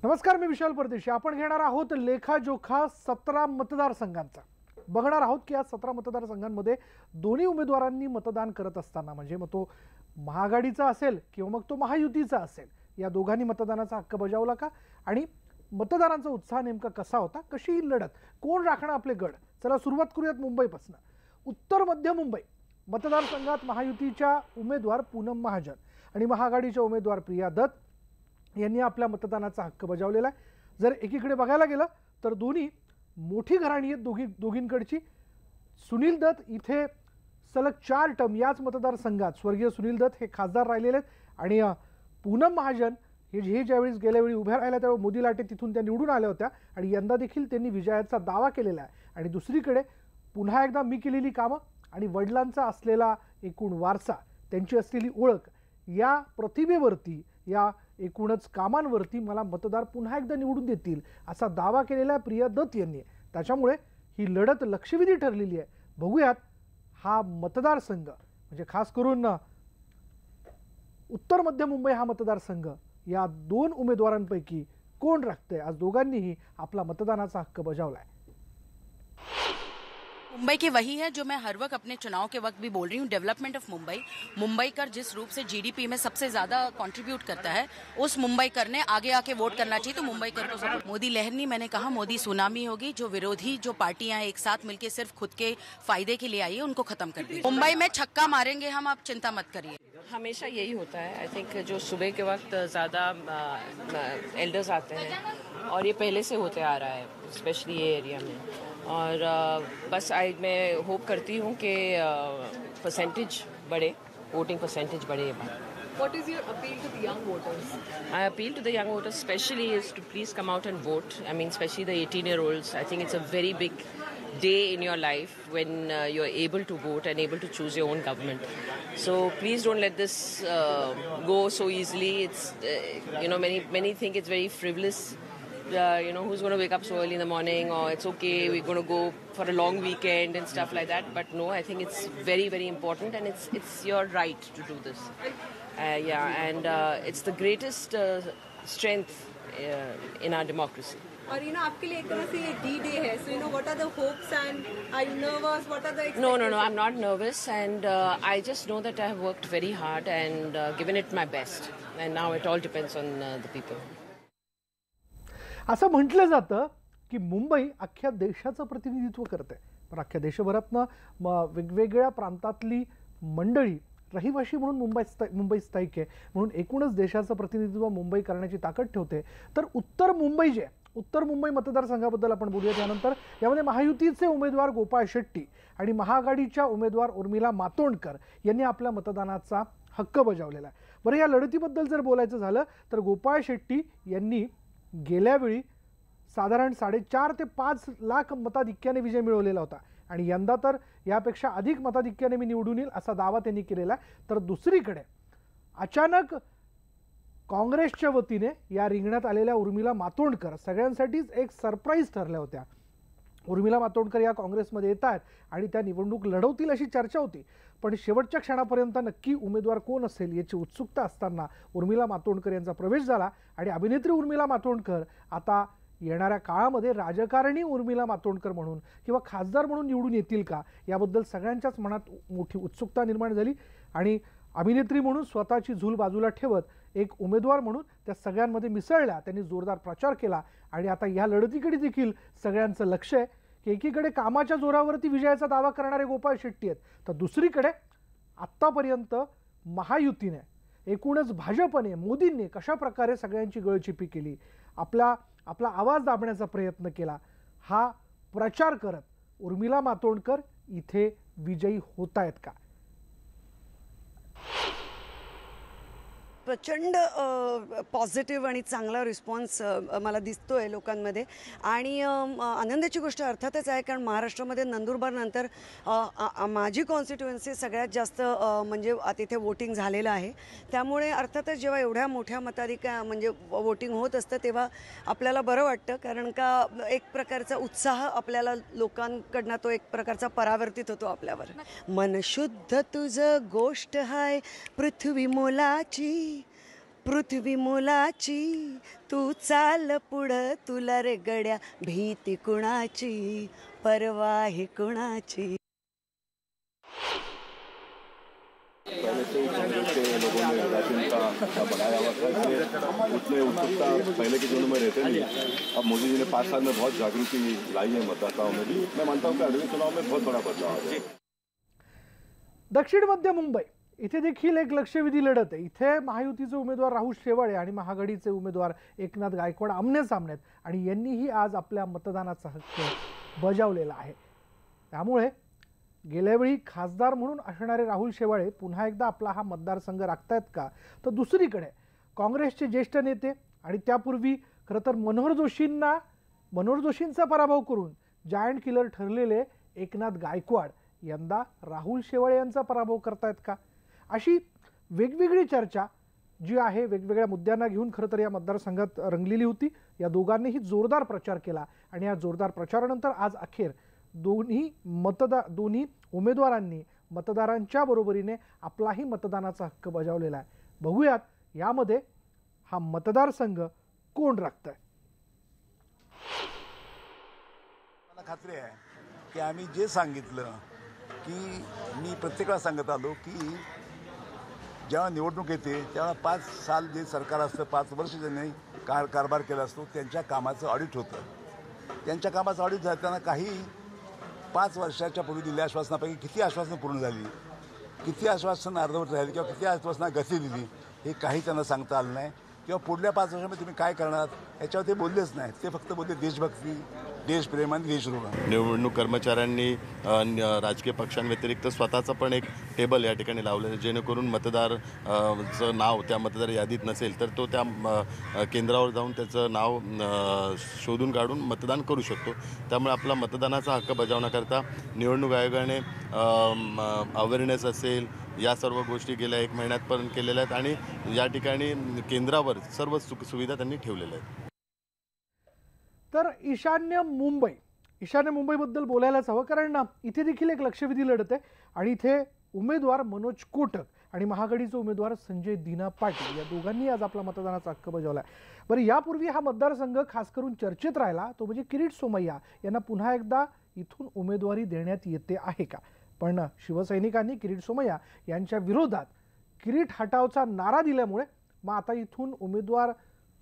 नमस्कार, मी विशाल परदेशी. आपण घेणार आहोत लेखाजोखा 17 मतदारसंघांचा. बघणार आहोत की या 17 मतदारसंघांमध्ये दोन्ही उमेदवारांनी मतदान करत असताना, म्हणजे मग तो महाआघाडीचा असेल किंवा मग तो महायुतीचा असेल, या दोघांनी मतदानाचा हक्क बजावला का आणि मतदारांचा उत्साह नेमका कसा होता, कशी ही लढत, कोण राखणार आपले गड. चला सुरुवात करूयात मुंबईपासून. उत्तर मध्य मुंबई मतदारसंघात महायुतीच्या उमेदवार पूनम महाजन आणि महाआघाडीच्या उमेदवार प्रिया दत्त यांनी आपल्या मतदानाचा हक्क बजावलेला आहे. जर एकीकडे बघायला गेलं तर दोन्ही मोठी घराणी आहेत दोघींकडची. सुनील दत्त इथे सलग 4 टर्म याच मतदारसंघात स्वर्गीय सुनील दत्त हे खासदार राहिलेले आहेत आणि पूनम महाजन हे ज्यावेळी गेल्यावेळी उभ्या राहिल्या त्यावेळी मोदी लाटे तिथून त्या निवडून आल्या होत्या आणि यंदा देखील त्यांनी विजयाचा दावा केलेला आहे. आणि दुसरीकडे पुन्हा एकदा मी केलेली कामं आणि वडिलांचा असलेला एकूण वारसा, त्यांची असलेली ओळख, या प्रतिभेवरती, या एकूणच कामांवरती मला मतदार पुन्हा एकदा निवडून देतील असा दावा केलेला आहे प्रिया दत्त यांनी. त्याच्यामुळे ही लढत लक्षवेधी ठरलेली आहे. बघूयात हा मतदारसंघ, म्हणजे खास करून उत्तर मध्य मुंबई हा मतदारसंघ, या दोन उमेदवारांपैकी कोण राखतंय. आज दोघांनीही आपला मतदानाचा हक्क बजावलाय. मुंबई के वही है जो मैं हर वक्त अपने चुनाव के वक्त भी बोल रही हूँ। डेवलपमेंट ऑफ मुंबई कर जिस रूप से जीडीपी में सबसे ज्यादा कंट्रीब्यूट करता है, उस मुंबई कर ने आगे आके वोट करना चाहिए। तो मुंबई कर को सपोर्ट। मोदी लहर नहीं, मैंने कहा मोदी सुनामी होगी। जो विरोधी जो पार्टियां एक साथ मिलकर सिर्फ खुद के फायदे के लिए आई है, उनको खत्म कर दी। मुंबई में छक्का मारेंगे हम, आप चिंता मत करिए। हमेशा यही होता है। आई थिंक जो सुबह के वक्त ज़्यादा एल्डर्स आते हैं और ये पहले से होते आ रहा है, स्पेशली ये एरिया में। और बस मैं होप करती हूँ कि परसेंटेज बढ़े, वोटिंग परसेंटेज बढ़े ये बात। What is your appeal to the young voters? My appeal to the young voters especially is to please come out and vote. I mean, especially the 18-year-olds. I think it's a very big day in your life when you're able to vote and able to choose your own government. So please don't let this go so easily. It's many think it's very frivolous. Who's going to wake up so early in the morning, or it's okay, we're going to go for a long weekend and stuff like that. But no, I think it's very, very important, and it's your right to do this. And it's the greatest strength in our democracy. और आपके लिए एक तरह से ये D-Day है. So what are the hopes and are you nervous? What are the expectations? No, I'm not nervous, and I just know that I have worked very hard and given it my best, and now it all depends on the people. असं म्हटलं जातं की मुंबई अख्ख्या देशाचं प्रतिनिधित्व करते. पण अख्ख्या देशभरातनं वेगवेगळ्या प्रांतातली मंडळी रहिवाशी म्हणून मुंबई स्थायिक आहे, म्हणून एकूणच देशाचं प्रतिनिधित्व मुंबई करण्याची ताकद ठेवते. तर उत्तर मुंबई मतदारसंघाबद्दल आपण बोलूया. त्यानंतर यामध्ये महायुतीचे उमेदवार गोपाळ शेट्टी आणि महाआघाडीच्या उमेदवार उर्मिला मातोंडकर यांनी आपल्या मतदानाचा हक्क बजावलेला आहे. बरं, या लढतीबद्दल जर बोलायचं झालं तर गोपाळ शेट्टी यांनी गेल्या वेळी साधारण 4.5 ते 5 लाख मताधिक्याने विजय मिळवलेला होता आणि यंदा तर यापेक्षा अधिक मताधिक्याने मी निवडून येईल असा दावा त्यांनी केलेला आहे. तर दुसरीकडे अचानक काँग्रेसच्या वतीने या रिंगणात आलेल्या उर्मिला मातोंडकर सगळ्यांसाठीच एक सरप्राईज ठरल्या होत्या. उर्मिला मातोंडकर या काँग्रेसमध्ये येत आहेत आणि त्या निवडणूक लढवतील अशी चर्चा होती. पण शेवटच्या क्षणापर्यंत नक्की उमेदवार कोण असेल याची उत्सुकता असताना उर्मिला मातोंडकर यांचा प्रवेश झाला आणि अभिनेत्री उर्मिला मातोंडकर आता येणाऱ्या काळामध्ये राजकारणी उर्मिला मातोंडकर म्हणून किंवा खासदार म्हणून निवडून येतील का याबद्दल सगळ्यांच्याच मनात मोठी उत्सुकता निर्माण झाली. आणि अभिनेत्री म्हणून स्वतःची झूल बाजूला ठेवत एक उमेदवार म्हणून त्या सगळ्यांमध्ये मिसळल्या. त्यांनी जोरदार प्रचार केला आणि आता या लढतीकडे देखील सगळ्यांचं लक्ष आहे की एकीकडे कामाच्या जोरावरती विजयाचा दावा करणारे गोपाळ शेट्टी आहेत, तर दुसरीकडे आत्तापर्यंत महायुतीने, एकूणच भाजपने, मोदींनी कशा प्रकारे सगळ्यांची गळचिपी केली, आपला आवाज दाबण्याचा प्रयत्न केला, हा प्रचार करत उर्मिला मातोंडकर इथे विजयी होत आहेत का. प्रचंड पॉझिटिव्ह आणि चांगला रिस्पॉन्स मला दिसतोय लोकांमध्ये. आणि आनंदाची गोष्ट अर्थातच आहे, कारण महाराष्ट्रामध्ये नंदुरबारनंतर माझी कॉन्स्टिट्युएन्सी सगळ्यात जास्त म्हणजे तिथे वोटिंग झालेलं आहे. त्यामुळे अर्थातच जेव्हा एवढ्या मोठ्या म्हणजे वोटिंग होत असतं तेव्हा आपल्याला बरं वाटतं, कारण का एक प्रकारचा उत्साह आपल्याला लोकांकडनं तो एक प्रकारचा परावर्तित होतो आपल्यावर. मन शुद्ध तुझं गोष्ट हाय पृथ्वी मोलाची, पृथ्वी मुलाची तू चाल पुढं, तुला रे गड्या भीती कुणाची, परवाही कुणाची. पहले से के लोगों ने राशन का बढ़ाया हुआ था, इसलिए उतने उत्सुकता पहले के दिनों में रहते नहीं. अब मोदी जी ने 5 साल में बहुत जागृति लाई है मतदाताओं में भी. मैं मानता हूँ कि अगले चुनाव में बहुत बड़ा बदलाव आ जाएगा. दक्षिण मध्य मुंबई इथे देखील एक लक्षवेधी लढत आहे. इथे महायुतीचे उमेदवार राहुल शेवाळे आणि महाआघाडीचे उमेदवार एकनाथ गायकवाड आमने सामने आहेत आणि यांनीही आज आपल्या मतदानाचा हक्क बजावलेला आहे. त्यामुळे गेल्या वेळी खासदार म्हणून असणारे राहुल शेवाळे पुन्हा एकदा आपला हा मतदारसंघ राखतायत का, तर दुसरीकडे काँग्रेसचे ज्येष्ठ नेते आणि त्यापूर्वी खरं तर मनोहर जोशींचा पराभव करून जायंट किलर ठरलेले एकनाथ गायकवाड यंदा राहुल शेवाळे यांचा पराभव करतायत का, अशी वेगवेगळी चर्चा जी आहे वेगवेगळ्या मुद्द्यांना घेऊन खरं तर या मतदारसंघात रंगलेली होती. या दोघांनीही जोरदार प्रचार केला आणि या जोरदार प्रचारानंतर आज अखेर दोन्ही उमेदवारांनी मतदारांच्या बरोबरीने आपलाही मतदानाचा हक्क बजावलेला आहे. बघूयात यामध्ये हा मतदारसंघ कोण राखतंय. मला खात्री आहे की आम्ही जे सांगितलं की मी प्रत्येकाला सांगत आलो की जेव्हा निवडणूक येते तेव्हा 5 साल जे सरकार असतं, 5 वर्ष ज्यांनी कारभार केला असतो त्यांच्या कामाचं ऑडिट होतं. त्यांच्या कामाचं ऑडिट झालं काही 5 वर्षाच्या पूर्वी दिलेल्या आश्वासनापैकी किती आश्वासनं पूर्ण झाली, किती आश्वासन अर्धवट राहिली किंवा किती आश्वासना गती दिली हे काही त्यांना सांगता आलं नाही. किंवा पुढल्या 5 वर्षामध्ये तुम्ही काय करणार याच्यावर ते बोललेच नाही. ते फक्त बोलले देशभक्ती, देशप्रेम आणि देशऋण. निवडणूक कर्मचाऱ्यांनी राजकीय पक्षांव्यतिरिक्त स्वतःचं पण एक टेबल या ठिकाणी लावलं, जेणेकरून मतदारचं नाव त्या मतदार यादीत नसेल तर तो त्या केंद्रावर जाऊन त्याचं नाव शोधून काढून मतदान करू शकतो. त्यामुळे आपला मतदानाचा हक्क बजावण्याकरता निवडणूक आयोगाने अवेअरनेस असेल या सर्व गोष्टी गेल्या 1 महिन्यापर्यंत केलेल्या आहेत आणि या ठिकाणी केंद्रावर सर्व सुखसुविधा त्यांनी ठेवलेल्या आहेत. तर ईशान्य मुंबईबद्दल बोलायलाच हवं, कारण इथे देखील एक लक्षवेधी लढत आहे आणि इथे उमेदवार मनोज कोटक आणि महाआघाडीचे उमेदवार संजय दीना पाटील या दोघांनी आज आपला मतदानाचा हक्क बजावला आहे. बरं, यापूर्वी हा मतदारसंघ खास करून चर्चेत राहिला तो म्हणजे किरीट सोमय्या यांना पुन्हा एकदा इथून उमेदवारी देण्यात येते आहे का. पण शिवसैनिकांनी किरीट सोमय्या यांच्या विरोधात किरीट हटावचा नारा दिल्यामुळे मग आता इथून उमेदवार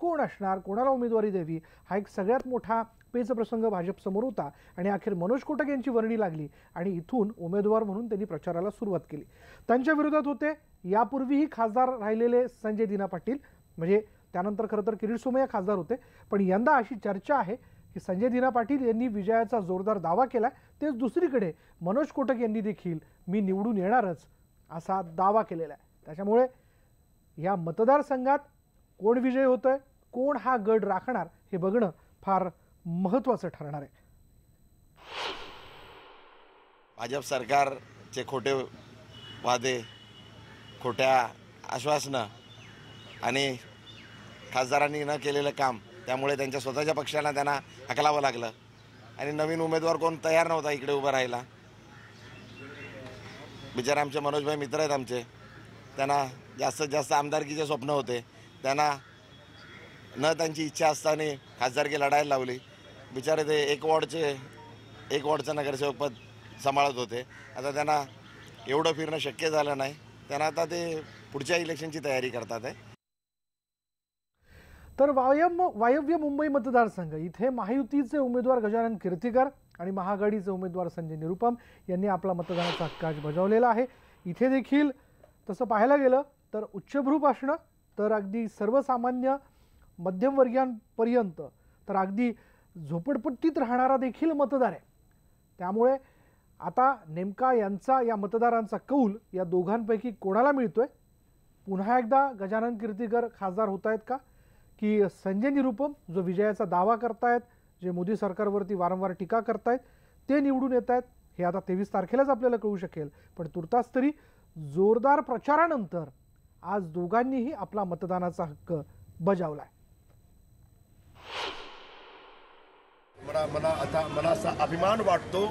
कोण असणार, कोणाला उमेदवारी द्यावी हा एक सगळ्यात मोठा पेचप्रसंग भाजपसमोर होता आणि अखेर मनोज कोटक यांची वर्णी लागली आणि इथून उमेदवार म्हणून त्यांनी प्रचाराला सुरुवात केली. त्यांच्या विरोधात होते यापूर्वीही खासदार राहिलेले संजय दीना पाटील, म्हणजे त्यानंतर खरं तर किरीट सोमय्या खासदार होते. पण यंदा अशी चर्चा आहे की संजय दीना पाटील यांनी विजयाचा जोरदार दावा केला. तेच दुसरीकडे मनोज कोटक यांनी देखील मी निवडून येणारच असा दावा केलेला आहे. त्याच्यामुळे या मतदारसंघात कोण विजय होतोय, कोण हा गड राखणार हे बघणं फार महत्त्वाचं ठरणार आहे. भाजप सरकारचे खोटे वादे, खोट्या आश्वासनं आणि खासदारांनी न केलेलं काम, त्यामुळे त्यांच्या स्वतःच्या पक्षाला त्यांना हकलावं लागलं आणि नवीन उमेदवार कोण तयार नव्हता इकडे उभं राहायला. बिचारा आमचे मनोजभाई मित्र आहेत आमचे, त्यांना जास्तीत जास्त आमदारकीचे स्वप्न होते, त्यांना न त्यांची इच्छा असताना खासदारकी लढायला लावली. बिचारे ते एक वॉर्डचं नगरसेवक पद सांभाळत होते. आता त्यांना एवढं फिरणं शक्य झालं नाही, त्यांना आता ते पुढच्या इलेक्शनची तयारी करतात आहे. तर वायव्य मुंबई मतदारसंघ इथे महायुतीचे उमेदवार गजानन कीर्तिकर आणि महाआघाडीचे उमेदवार संजय निरुपम यांनी आपला मतदानाचा हक्क आज बजावलेला आहे. इथे देखील तसं पाहायला गेलं तर उच्चभ्रू असणं तर अगदी सर्वसामान्य मध्यमवर्गीयांपर्यंत तर अगदी झोपडपट्टीत राहणारा देखील मतदार आहे. त्यामुळे आता नेमका या मतदारांचा कौल या दोघांपैकी कोणाला मिळतोय. पुन्हा एकदा गजानन कीर्तिकर खासदार होत आहेत का, की संजय निरुपम जो विजयाचा दावा करतायत, जे मोदी सरकारवरती वारंवार टीका करतायत, ते निवडून येत आहेत, हे आता 23 तारखेलाच आपल्याला कळू शकेल. पण तुर्तास तरी जोरदार प्रचारानंतर आज दोघांनीही आपला मतदानाचा हक्क बजावलाय. मला असा अभिमान वाटतो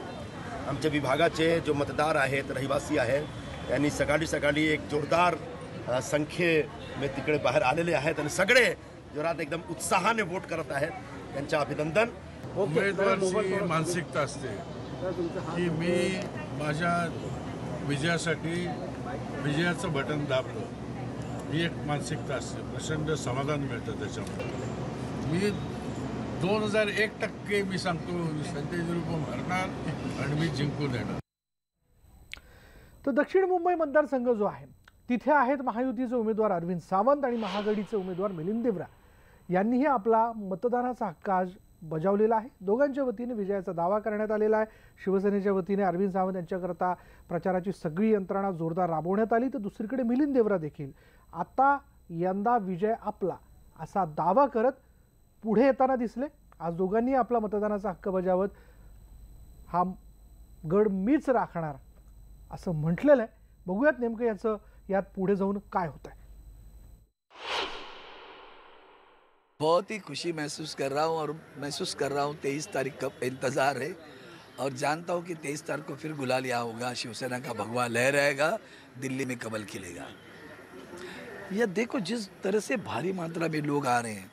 आमच्या विभागाचे जो मतदार आहेत, रहिवासी आहेत, यांनी सकाळी एक जोरदार संख्येने तिकडे बाहेर आलेले आहेत आणि सगळे जोरात एकदम उत्साहाने वोट करत आहेत. त्यांचं अभिनंदन. उमेदवाराची मानसिकता असते की मी माझ्या विजयासाठी विजयाचं बटन दाबलं, ही एक मानसिकता असते. प्रचंड समाधान मिळतं त्याच्यामुळे. मी 2001% मी सांगतो संजय निरुपम हरणार आणि मी जिंकून येणार. तर दक्षिण मुंबई मतदारसंघ जो आहे तिथे आहेत महायुतीचे उमेदवार अरविंद सावंत आणि महाआघाडीचे उमेदवार मिलिंद देवरा यांनीही आपला मतदानाचा हक्क आज बजावलेला आहे. दोघांच्या वतीने विजयाचा दावा करण्यात आलेला आहे. शिवसेनेच्या वतीने अरविंद सावंत यांच्याकरता प्रचाराची सगळी यंत्रणा जोरदार राबवण्यात आली. तर दुसरीकडे मिलिंद देवरा देखील आता यंदा विजय आपला असा दावा करत पुढे येताना दिसले. आज दोघांनी आपला मतदानाचा हक्क बजावत हा गड मीच राखणार असं म्हटलेलं आहे. बघूयात नेमकं यात पुढे जाऊन काय होतंय. बहुत ही खुशी महसूस कर रहा हूँ और महसूस कर रहा हूँ 23 तारीख का इंतज़ार है और जानता हूँ कि 23 तारीख को फिर गुलाल यहाँ होगा, शिवसेना का भगवा लहराएगा, दिल्ली में कमल खिलेगा. यह देखो जिस तरह से भारी मात्रा में लोग आ रहे हैं,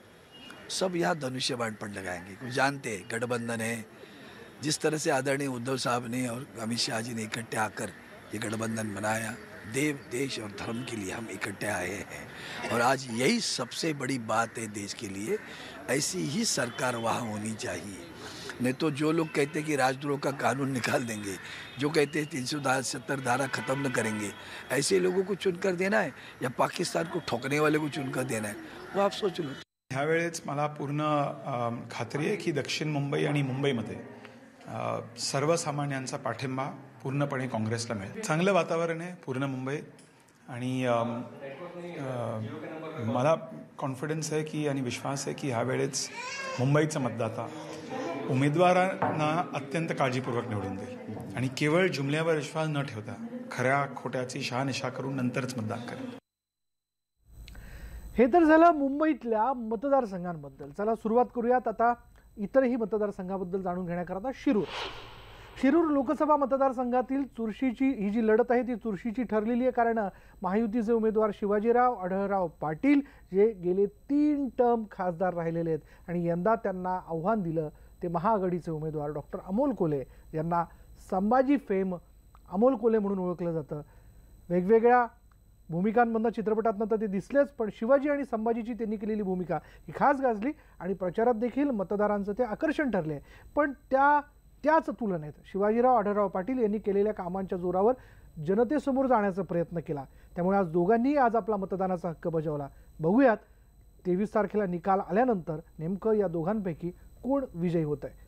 सब यहाँ धनुष्य बाण पर लगाएंगे. कुछ जानते हैं गठबंधन है. जिस तरह से आदरणीय उद्धव साहब ने और अमित शाह जी ने इकट्ठे आकर ये गठबंधन बनाया, देव देश और धर्म के लिए हम इकट्ठे आए हैं और आज यही सबसे बड़ी बात है देश के लिए. ऐसी ही सरकार वहाँ होनी चाहिए. नहीं तो जो लोग कहते हैं कि राजद्रोह का कानून निकाल देंगे, जो कहते हैं 370 धारा खत्म न करेंगे, ऐसे लोगों को चुनकर देना है या पाकिस्तान को ठोकने वाले को चुनकर देना है, वो आप सोच लो. ह्यावेळेस मला पूर्ण खात्री आहे की दक्षिण मुंबई आणि मुंबईमध्ये सर्वसामान्यांचा पाठिंबा पूर्णपणे काँग्रेसला मिळेल. चांगलं वातावरण आहे पूर्ण मुंबईत आणि मला कॉन्फिडन्स आहे की आणि विश्वास आहे की ह्यावेळेस मुंबईचा मतदाता उमेदवारांना अत्यंत काळजीपूर्वक निवडून देईल आणि केवळ जुमल्यावर विश्वास न ठेवता खऱ्या खोट्याची शहानिशा करून नंतरच मतदान करेल. हे तर झालं मुंबईतल्या मतदारसंघांबद्दल. चला सुरुवात करूयात आता इतरही मतदारसंघाबद्दल जाणून घेण्याकरता शिरूर लोकसभा मतदारसंघातील चुरशीची ही जी लढत आहे ती चुरशीची ठरलेली आहे. कारण महायुतीचे उमेदवार शिवाजीराव आढळराव पाटील जे गेले 3 टर्म खासदार राहिलेले आहेत आणि यंदा त्यांना आव्हान दिलं ते महाआघाडीचे उमेदवार डॉक्टर अमोल कोल्हे यांना संभाजी फेम अमोल कोल्हे म्हणून ओळखलं जातं. वेगवेगळ्या भूमिकांमधनं चित्रपटातनं तर ते दिसलेच, पण शिवाजी आणि संभाजीची त्यांनी केलेली भूमिका ही खास गाजली आणि प्रचारात देखील मतदारांचं ते आकर्षण ठरले. पण त्याच तुलनेत शिवाजीराव आढळराव पाटील यांनी केलेल्या कामांच्या जोरावर जनतेसमोर जाण्याचा प्रयत्न केला. त्यामुळे आज दोघांनीही आज आपला मतदानाचा हक्क बजावला. बघूयात 23 तारखेला निकाल आल्यानंतर नेमकं या दोघांपैकी कोण विजयी होत आहे.